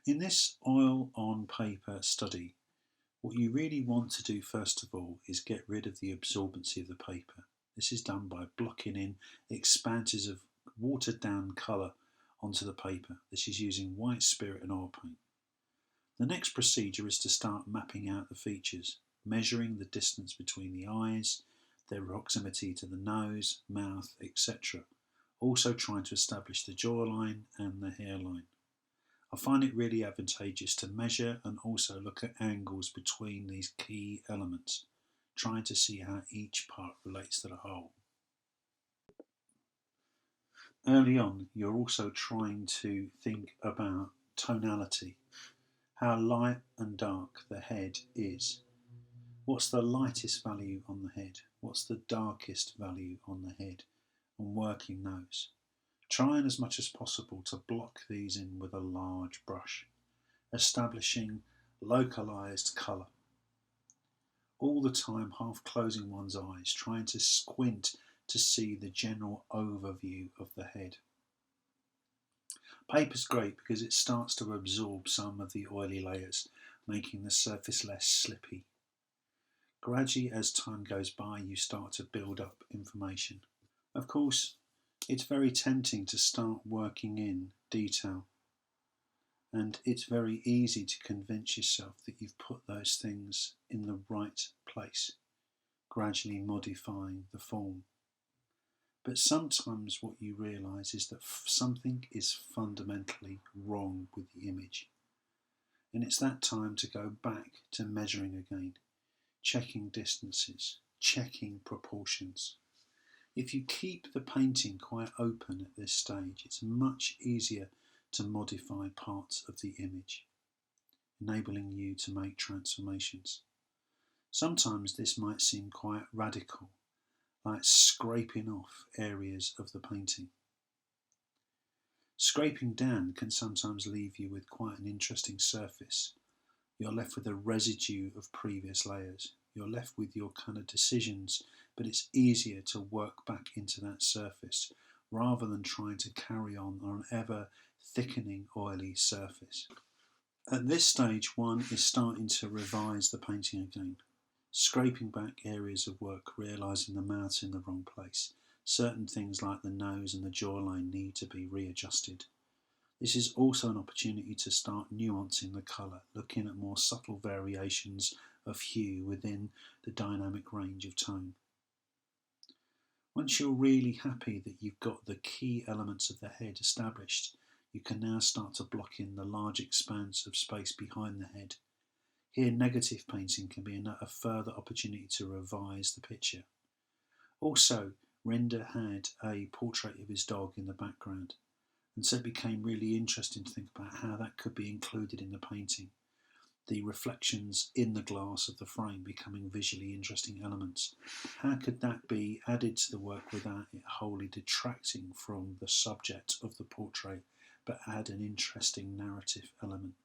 In this oil on paper study, what you really want to do first of all is get rid of the absorbency of the paper. This is done by blocking in expanses of watered down colour onto the paper. This is using white spirit and oil paint. The next procedure is to start mapping out the features, measuring the distance between the eyes, their proximity to the nose, mouth, etc. Also trying to establish the jawline and the hairline. I find it really advantageous to measure and also look at angles between these key elements, trying to see how each part relates to the whole. Early on, you're also trying to think about tonality, how light and dark the head is. What's the lightest value on the head? What's the darkest value on the head? And working those. Trying as much as possible to block these in with a large brush, establishing localized colour. All the time half closing one's eyes, trying to squint to see the general overview of the head. Paper's great because it starts to absorb some of the oily layers, making the surface less slippy. Gradually, as time goes by, you start to build up information. Of course, it's very tempting to start working in detail, and it's very easy to convince yourself that you've put those things in the right place, gradually modifying the form. But sometimes what you realise is that something is fundamentally wrong with the image, and it's that time to go back to measuring again, checking distances, checking proportions. If you keep the painting quite open at this stage, it's much easier to modify parts of the image, enabling you to make transformations. Sometimes this might seem quite radical, like scraping off areas of the painting. Scraping down can sometimes leave you with quite an interesting surface. You're left with a residue of previous layers. You're left with your kind of decisions, but it's easier to work back into that surface rather than trying to carry on an ever thickening oily surface. At this stage, one is starting to revise the painting again, scraping back areas of work, realising the mouth's in the wrong place. Certain things like the nose and the jawline need to be readjusted. This is also an opportunity to start nuancing the colour, looking at more subtle variations of hue within the dynamic range of tone. Once you're really happy that you've got the key elements of the head established, you can now start to block in the large expanse of space behind the head. Here, negative painting can be a further opportunity to revise the picture. Also, Rinder had a portrait of his dog in the background, and so it became really interesting to think about how that could be included in the painting. The reflections in the glass of the frame becoming visually interesting elements. How could that be added to the work without it wholly detracting from the subject of the portrait, but add an interesting narrative element?